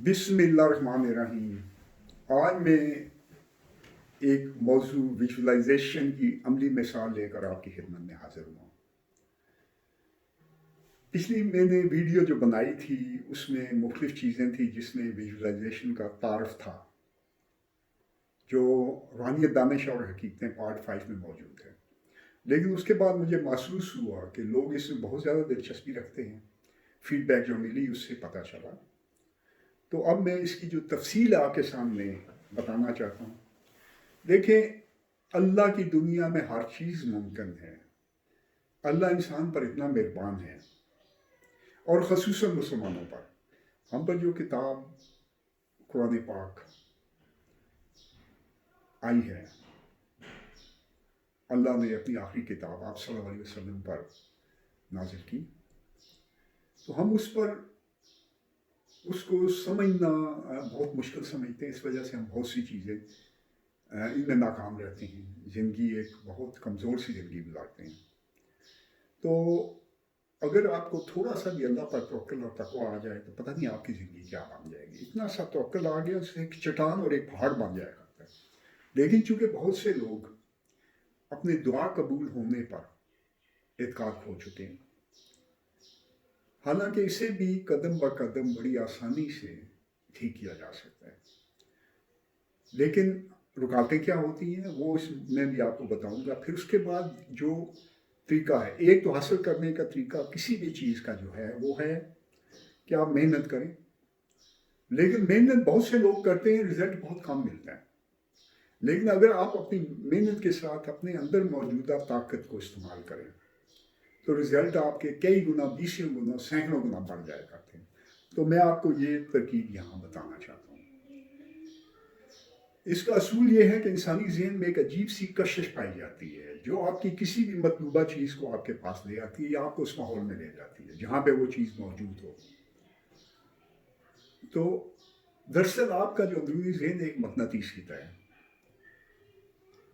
बिस्मिल्लाहिर्रहमानिर्रहीम। आज मैं एक मौजू विजुअलाइजेशन की अमली मिसाल लेकर आपकी खिदमत में हाजिर हुआ। पिछली मैंने वीडियो जो बनाई थी उसमें मुख्तलिफ चीज़ें थी जिसमें विजुअलाइजेशन का तारफ़ था, जो रूहानियत दानिश और हकीकतें पार्ट 5 में मौजूद है। लेकिन उसके बाद मुझे महसूस हुआ कि लोग इसमें बहुत ज़्यादा दिलचस्पी रखते हैं। फीडबैक जो मिली उससे पता चला, तो अब मैं इसकी जो तफसील आपके सामने बताना चाहता हूँ। देखें, अल्लाह की दुनिया में हर चीज़ मुमकिन है। अल्लाह इंसान पर इतना मेहरबान है, और ख़ुसूसन मुसलमानों पर। हम पर जो किताब कुरान पाक आई है, अल्लाह ने अपनी आखिरी किताब आप सल्लल्लाहु अलैहि वसल्लम पर नाजिल की, तो हम उस पर उसको समझना बहुत मुश्किल समझते हैं। इस वजह से हम बहुत सी चीज़ें इनमें नाकाम रहते हैं। ज़िंदगी एक बहुत कमज़ोर सी ज़िंदगी गुजारते हैं। तो अगर आपको थोड़ा सा भी अल्लाह पर तवक्कुल और तक़वा आ जाए तो पता नहीं आपकी ज़िंदगी क्या बन जाएगी। इतना सा तवक्कुल आ गया उससे एक चट्टान और एक पहाड़ बन जाया करता है। लेकिन चूँकि बहुत से लोग अपने दुआ कबूल होने पर एतकाद खो चुके हैं, हालांकि इसे भी कदम ब कदम बड़ी आसानी से ठीक किया जा सकता है। लेकिन रुकावटें क्या होती हैं वो मैं भी आपको बताऊंगा। फिर उसके बाद जो तरीका है, एक तो हासिल करने का तरीका किसी भी चीज़ का जो है वो है कि आप मेहनत करें। लेकिन मेहनत बहुत से लोग करते हैं, रिजल्ट बहुत कम मिलता है। लेकिन अगर आप अपनी मेहनत के साथ अपने अंदर मौजूदा ताकत को इस्तेमाल करें तो रिजल्ट आपके कई गुना, बीसियों गुना, सैकड़ों गुना बढ़ जाया करते हैं। तो मैं आपको ये तरकीब यहाँ बताना चाहता हूँ। इसका असूल ये है कि इंसानी ज़हन में एक अजीब सी कशिश पाई जाती है जो आपकी किसी भी मतलूबा चीज़ को आपके पास ले आती है या आपको उस माहौल में ले जाती है जहाँ पे वो चीज़ मौजूद हो। तो दरअसल आपका जो अंदरूनी ज़हन एक मकनातीस की तरह है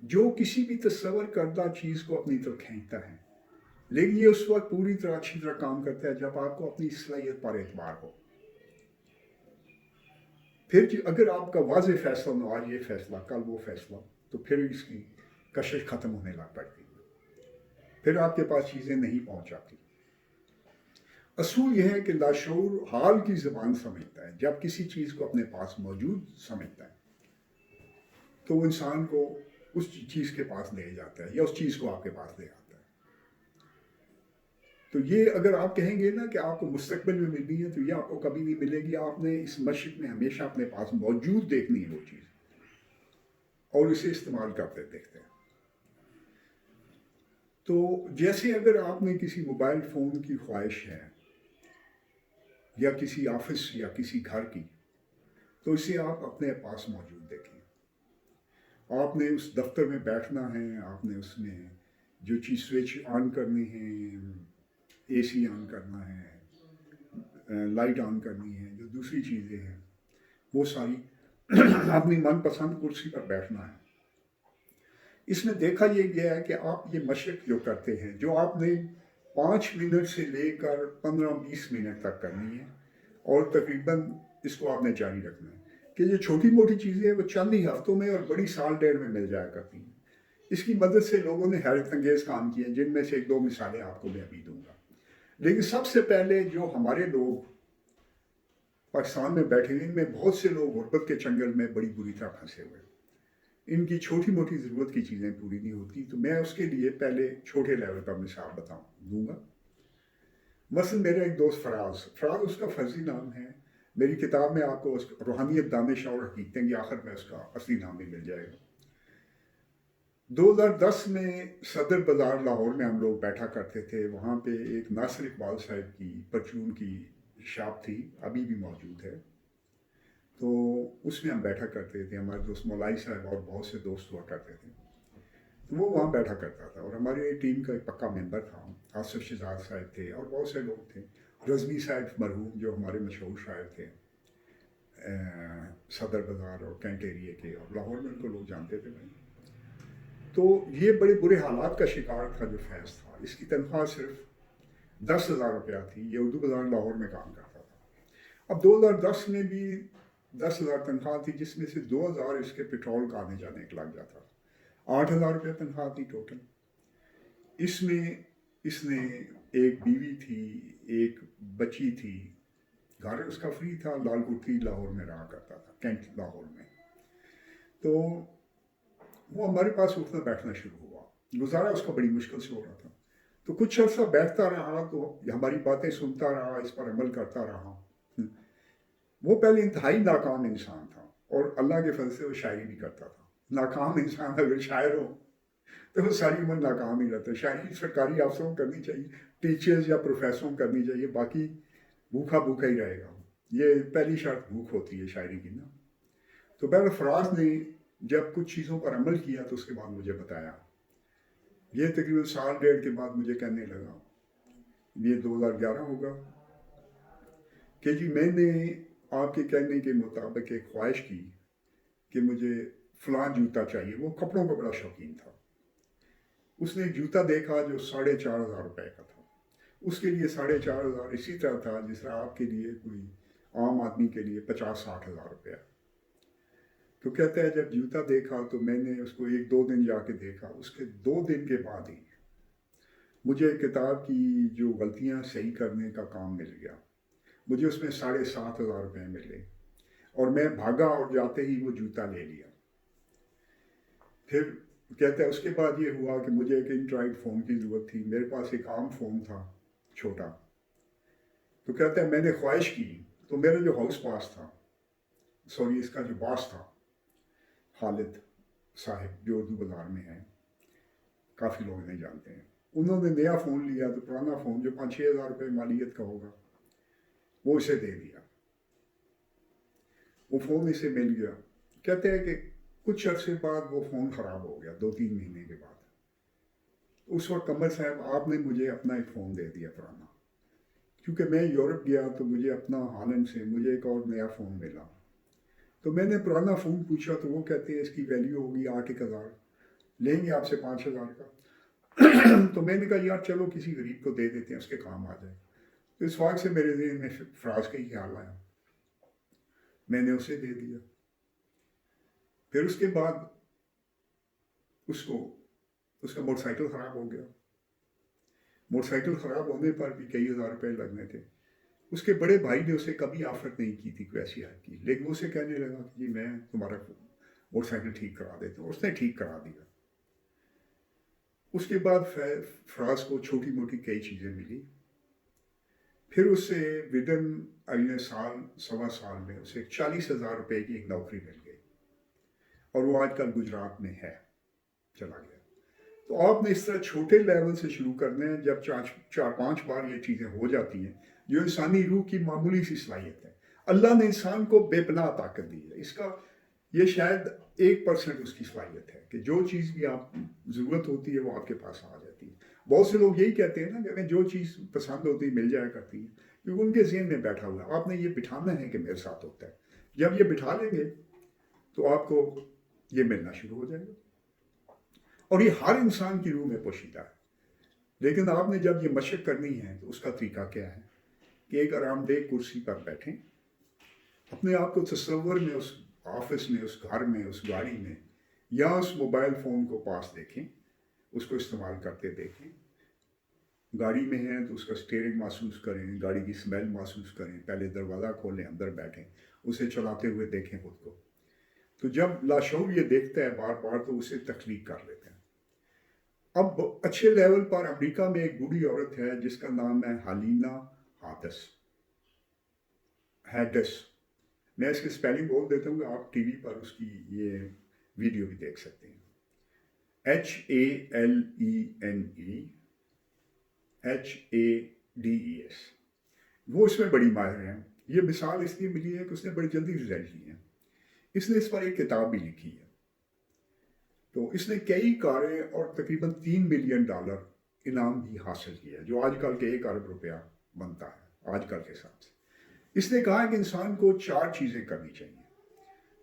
जो किसी भी तस्वर करदा चीज़ को अपनी तरफ खींचता है। लेकिन ये उस वक्त पूरी तरह अच्छी तरह काम करता है जब आपको अपनी सलाहियत पर एतबार हो। फिर अगर आपका वाज़ेह फैसला हो, आज ये फैसला कल वो फैसला, तो फिर इसकी कशिश ख़त्म होने लग पड़ती है। फिर आपके पास चीज़ें नहीं पहुँच जाती। असूल यह है कि लाशऊर हाल की ज़बान समझता है। जब किसी चीज़ को अपने पास मौजूद समझता है तो वो इंसान को उस चीज़ के पास ले जाता है या उस चीज़ को आपके पास ले आता है। तो ये अगर आप कहेंगे ना कि आपको मुस्तकबिल में मिलनी है तो ये आपको कभी नहीं मिलेगी। आपने इस मशक़ में हमेशा अपने पास मौजूद देखनी है वो चीज़ और इसे इस्तेमाल करते देखते हैं। तो जैसे अगर आपने किसी मोबाइल फ़ोन की ख्वाहिश है या किसी ऑफिस या किसी घर की, तो इसे आप अपने पास मौजूद देखें। आपने उस दफ्तर में बैठना है, आपने उसमें जो चीज़ स्विच ऑन करनी है, एसी ऑन करना है, लाइट ऑन करनी है, जो दूसरी चीज़ें हैं वो सारी अपनी मनपसंद कुर्सी पर बैठना है। इसमें देखा ये गया है कि आप ये मशक जो करते हैं, जो आपने 5 मिनट से लेकर 15-20 मिनट तक करनी है और तकरीबन इसको आपने जारी रखना है कि ये छोटी मोटी चीज़ें हैं वो चंद ही हफ्तों में और बड़ी साल डेढ़ में मिल जाया करती हैं। इसकी मदद से लोगों ने हैरत अंगेज़ काम किए हैं, जिनमें से 1-2 मिसालें आपको मैं अभी दूंगा। लेकिन सबसे पहले जो हमारे लोग पाकिस्तान में बैठे हैं, इनमें बहुत से लोग गुर्बत के चंगल में बड़ी बुरी तरह फंसे हुए हैं। इनकी छोटी मोटी ज़रूरत की चीज़ें पूरी नहीं होती। तो मैं उसके लिए पहले छोटे लेवल पर मिसाल दूंगा। मसलन मेरा एक दोस्त फराज उसका फर्जी नाम है। मेरी किताब में आपको रूहानियत दानिश और हकीकतें की आखिर में उसका असली नाम भी मिल जाएगा। 2010 में सदर बाज़ार लाहौर में हम लोग बैठा करते थे। वहाँ पे एक नासिर इकबाल साहब की परचून की शॉप थी, अभी भी मौजूद है। तो उसमें हम बैठा करते थे। हमारे दोस्त मौलाई साहब और बहुत से दोस्त हुआ करते थे, तो वो वहाँ बैठा करता था। और हमारी टीम का एक पक्का मेंबर था, आसिफ शहजाद साहब थे और बहुत से लोग थे। रज़वी साहब मरहूम जो हमारे मशहूर शायर थे सदर बाज़ार और कैंट एरिए के, और लाहौर में उनको लोग जानते थे भाई। तो ये बड़े बुरे हालात का शिकार था जो फैज़ था। इसकी तनख्वाह सिर्फ 10,000 रुपया थी। ये उर्दू बाज़ार लाहौर में काम करता था। अब 2010 में भी 10,000 तनख्वाह थी, जिसमें से 2,000 इसके पेट्रोल का आने जाने का लग जाता था। 8,000 रुपये तनख्वाह थी टोटल। इसमें इसने एक बीवी थी, एक बच्ची थी, घर उसका फ्री था, लालकुटी लाहौर में रहा करता था, कैंट लाहौर में। तो वो हमारे पास उठना बैठना शुरू हुआ, गुजारा उसका बड़ी मुश्किल से हो रहा था। तो कुछ अर्सा बैठता रहा, तो हमारी बातें सुनता रहा, इस पर अमल करता रहा। वो पहले इंतहाई नाकाम इंसान था, और अल्लाह के फजल से वो शायरी भी करता था। नाकाम इंसान अगर शायर हो तो वो सारी उम्र नाकाम ही रहता है। शायरी सरकारी अफसरों को करनी चाहिए, टीचर्स या प्रोफेसरों को करनी चाहिए, बाकी भूखा भूखा ही रहेगा। ये पहली शर्त भूख होती है शायरी की ना। तो बहर फराज ने जब कुछ चीज़ों पर अमल किया तो उसके बाद मुझे बताया। ये तकरीबन साल डेढ़ के बाद मुझे कहने लगा, ये 2011 होगा, कि जी मैंने आपके कहने के मुताबिक एक ख्वाहिश की कि मुझे फलां जूता चाहिए। वो कपड़ों का बड़ा शौकीन था। उसने एक जूता देखा जो 4,500 रुपये का था। उसके लिए 4,500 इसी तरह था जिस तरह आपके लिए कोई आम आदमी के लिए 50-60 हज़ार रुपया। तो कहता है जब जूता देखा तो मैंने उसको 1-2 दिन जाके देखा। उसके 2 दिन के बाद ही मुझे किताब की जो गलतियां सही करने का काम मिल गया। मुझे उसमें 7,500 रुपये मिले, और मैं भागा और जाते ही वो जूता ले लिया। फिर कहता है उसके बाद ये हुआ कि मुझे एक एंड्रॉइड फ़ोन की ज़रूरत थी। मेरे पास एक आम फ़ोन था छोटा। तो कहता है मैंने ख्वाहिश की, तो मेरा जो हाउस पास था, सॉरी इसका जो बॉस था, खालिद साहिब, जो उर्दू बाज़ार में है, काफ़ी लोग नहीं जानते हैं, उन्होंने नया फ़ोन लिया। तो पुराना फ़ोन जो 5-6 हज़ार रुपये मालियत का होगा, वो इसे दे दिया। वो फ़ोन इसे मिल गया। कहते हैं कि कुछ अर्से बाद वो फ़ोन ख़राब हो गया, 2-3 महीने के बाद। उस वक्त कमर साहब आपने मुझे अपना एक फ़ोन दे दिया पुराना, क्योंकि मैं यूरोप गया तो मुझे अपना हॉलैंड से मुझे एक और नया फ़ोन मिला। तो मैंने पुराना फ़ोन पूछा तो वो कहते हैं इसकी वैल्यू होगी 8,000, लेंगे आपसे 5,000 का। तो मैंने कहा यार चलो किसी गरीब को दे देते हैं, उसके काम आ जाए। तो इस वक्त से मेरे ज़हन में फराज का ही ख्याल आया, मैंने उसे दे दिया। फिर उसके बाद उसका मोटरसाइकिल ख़राब हो गया। मोटरसाइकिल ख़राब होने पर भी कई हज़ार रुपये लगने थे। उसके बड़े भाई ने उसे कभी ऑफर नहीं की थी कोई ऐसी हेल्प की, लेकिन उसे कहने लगा कि जी मैं तुम्हारा मोटरसाइकिल ठीक करा देता हूँ। उसने ठीक करा दिया। उसके बाद फराज को छोटी मोटी कई चीज़ें मिली। फिर उसे विदन अगले साल 1.25 साल में उसे 40,000 रुपये की एक नौकरी मिल गई, और वो आजकल गुजरात में है, चला गया। तो आपने इस तरह छोटे लेवल से शुरू करने हैं। जब 4-5 बार ये चीज़ें हो जाती हैं, जो इंसानी रूह की मामूली सी सलाहियत है, अल्लाह ने इंसान को बेपनाह ताकत दी है। इसका ये शायद 1% उसकी सलाहियत है कि जो चीज़ की आप ज़रूरत होती है वो आपके पास आ जाती है। बहुत से लोग यही कहते हैं ना कि हमें जो चीज़ पसंद होती है मिल जाया करती है, क्योंकि उनके ज़हन में बैठा हुआ है। आपने ये बिठाना है कि मेरे साथ होता है। जब ये बिठा लेंगे तो आपको ये मिलना शुरू हो जाएगा, और ये हर इंसान की रूह में पोशीदा है। लेकिन आपने जब ये मशक करनी है तो उसका तरीका क्या है कि एक आरामदेह कुर्सी पर बैठें, अपने आप को तस्वर में उस ऑफिस में, उस घर में, उस गाड़ी में, या उस मोबाइल फ़ोन को पास देखें, उसको इस्तेमाल करते देखें। गाड़ी में हैं तो उसका स्टीयरिंग महसूस करें, गाड़ी की स्मेल महसूस करें, पहले दरवाज़ा खोलें, अंदर बैठें, उसे चलाते हुए देखें खुद को। तो जब लाशऊर ये देखता है बार बार तो उसे तख्लीक कर लेते हैं। अब अच्छे लेवल पर अमेरिका में एक बूढ़ी औरत है जिसका नाम है हालिना हैडस। मैं इसकी स्पेलिंग बोल देता हूँ, आप टीवी पर उसकी ये वीडियो भी देख सकते हैं। HALENEHADES। वो इसमें बड़ी माहिर है। ये मिसाल इसलिए मिली है कि उसने बड़ी जल्दी रिजल्ट लिए हैं। इसने इस पर एक किताब भी लिखी है। तो इसने कई कारें और तकरीबन $3 मिलियन इनाम भी हासिल किया है, जो आजकल के 1 अरब रुपया बनता है आजकल के हिसाब से। इसने कहा कि इंसान को 4 चीज़ें करनी चाहिए।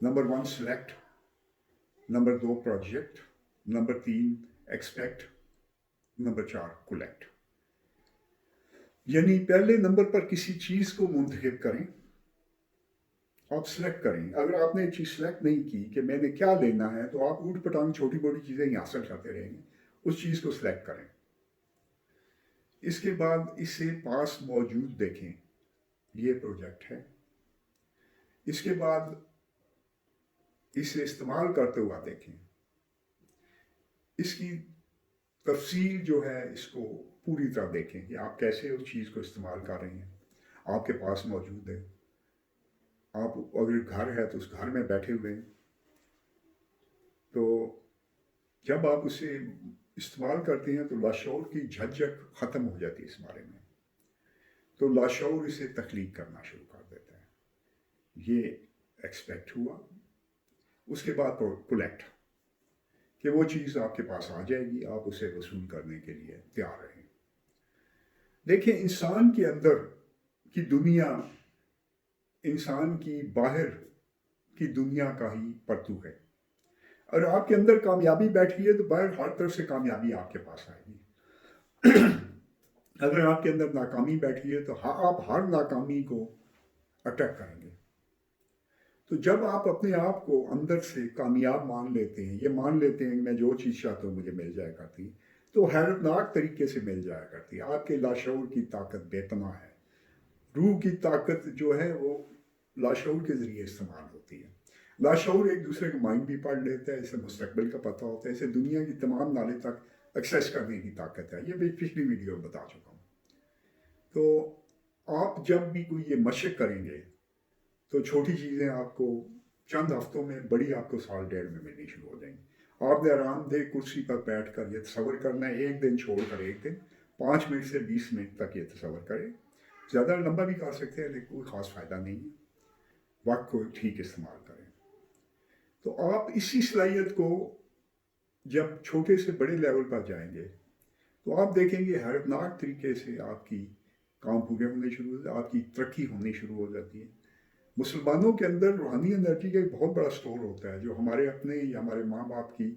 Number 1 select, number 2 project, number 3 expect, number 4 collect. यानी पहले नंबर पर किसी चीज़ को मुंतखब करें, آپ سلیکٹ کریں. اگر آپ نے ایک چیز سلیکٹ نہیں کی کہ میں نے کیا لینا ہے تو آپ اوٹ پٹانگ چھوٹی موٹی چیزیں ہی حاصل کرتے رہیں گے. اس چیز کو سلیکٹ کریں. اس کے بعد اسے پاس موجود دیکھیں. یہ پروجیکٹ ہے. اس کے بعد اسے استعمال کرتے ہوا دیکھیں. اس کی تفصیل جو ہے اس کو پوری طرح دیکھیں کہ آپ کیسے اس چیز کو استعمال کر رہے ہیں. آپ کے پاس موجود ہے. آپ اگر گھر ہے تو اس گھر میں بیٹھے ہوئے ہیں. تو جب آپ اسے استعمال کرتے ہیں تو لاشعور کی جھجک ختم ہو جاتی ہے اس بارے میں. تو لاشعور اسے تخلیق کرنا شروع کر دیتا ہے. یہ ایکسپیکٹ ہوا. اس کے بعد کولیکٹ کہ وہ چیز آپ کے پاس آ جائے گی. آپ اسے وصول کرنے کے لیے تیار رہیں. دیکھیں انسان کے اندر کی دنیا انسان کی باہر کی دنیا کا ہی پرتو ہے. اور آپ کے اندر کامیابی بیٹھی ہے تو باہر ہر طرف سے کامیابی آپ کے پاس آئے گی. اگر آپ کے اندر ناکامی بیٹھی ہے تو آپ ہر ناکامی کو اٹیک کریں گے. تو جب آپ اپنے آپ کو اندر سے کامیاب مان لیتے ہیں, یہ مان لیتے ہیں کہ میں جو چیز چاہتا ہوں مجھے مل جایا کرتی, تو حیرتناک طریقے سے مل جایا کرتی ہے. آپ کے لاشعور کی طاقت بے پناہ ہے. روح کی طاقت جو ہے وہ لاشعور کے ذریعے استعمال ہوتی ہے. لاشعور ایک دوسرے کا مائنڈ بھی پڑھ لیتا ہے. اسے مستقبل کا پتہ ہوتا ہے. اسے دنیا کی تمام نالے تک ایکسیس کرنے کی طاقت ہے. یہ بھی پچھلی ویڈیو میں بتا چکا ہوں. تو آپ جب بھی کوئی یہ مشق کریں گے تو چھوٹی چیزیں آپ کو چند ہفتوں میں, بڑی آپ کو سال ڈیڑھ میں ملنی شروع ہو جائیں گی. آپ نے آرام دہ کرسی پر بیٹھ کر یہ تصور کرنا ہے. ایک دن چھوڑ کر ایک دن 5 منٹ سے 20 منٹ تک یہ تصور کریں. زیادہ لمبا بھی کر سکتے ہیں لیکن کوئی خاص فائدہ نہیں ہے. وقت کو ٹھیک استعمال کریں. تو آپ اسی صلاحیت کو جب چھوٹے سے بڑے لیول پر جائیں گے تو آپ دیکھیں گے حیرتناک طریقے سے آپ کی کام پورے ہونے شروع ہوتے ہیں. آپ کی ترقی ہونی شروع ہو جاتی ہے. مسلمانوں کے اندر روحانی انرجی کا ایک بہت بڑا سٹور ہوتا ہے جو ہمارے اپنے یا ہمارے ماں باپ کی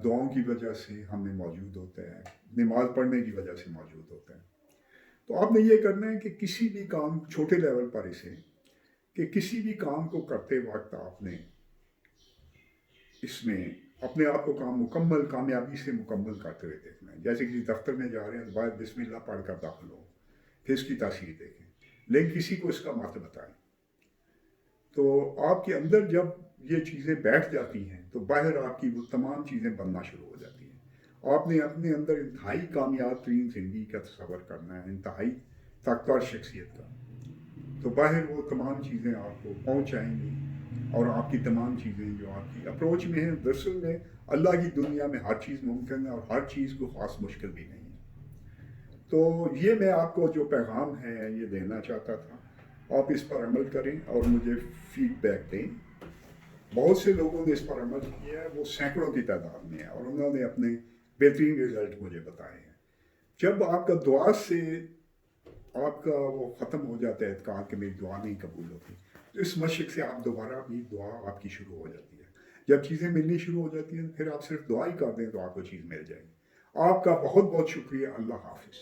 دعاؤں کی وجہ سے ہمیں موجود ہوتا ہے, نماز پڑھنے کی وجہ سے موجود ہوتا ہے. تو آپ نے یہ کرنا ہے کہ کسی بھی کام چھوٹے لیول پر اسے کہ کسی بھی کام کو کرتے وقت آپ نے اس میں اپنے آپ کو کام مکمل کامیابی سے مکمل کرتے ہوئے دیکھنا ہے. جیسے کسی دفتر میں جا رہے ہیں تو باہر بسم اللہ پڑھ کر داخل ہو, پھر اس کی تاثیر دیکھیں, لیکن کسی کو اس کا مت بتائیں. تو آپ کے اندر جب یہ چیزیں بیٹھ جاتی ہیں تو باہر آپ کی وہ تمام چیزیں بننا شروع ہو جاتی ہیں. آپ نے اپنے اندر انتہائی کامیاب ترین زندگی کا تصور کرنا ہے, انتہائی طاقتور شخصیت کا. تو باہر وہ تمام چیزیں آپ کو پہنچ جائیں گی اور آپ کی تمام چیزیں جو آپ کی اپروچ میں ہیں, دراصل میں اللہ کی دنیا میں ہر چیز ممکن ہے اور ہر چیز کو خاص مشکل بھی نہیں ہے. تو یہ میں آپ کو جو پیغام ہے یہ دینا چاہتا تھا. آپ اس پر عمل کریں اور مجھے فیڈ بیک دیں. بہت سے لوگوں نے اس پر عمل کیا ہے, وہ سینکڑوں کی تعداد میں ہے, اور انہوں نے اپنے بہترین رزلٹ مجھے بتائے ہیں. جب آپ کا دعا سے آپ کا وہ ختم ہو جاتا ہے اعتقاد کہ میری دعا نہیں قبول ہوتی, تو اس مشق سے آپ دوبارہ بھی دعا آپ کی شروع ہو جاتی ہے. جب چیزیں ملنی شروع ہو جاتی ہیں پھر آپ صرف دعا ہی کر دیں تو آپ کو چیز مل جائے گی. آپ کا بہت بہت شکریہ. اللہ حافظ.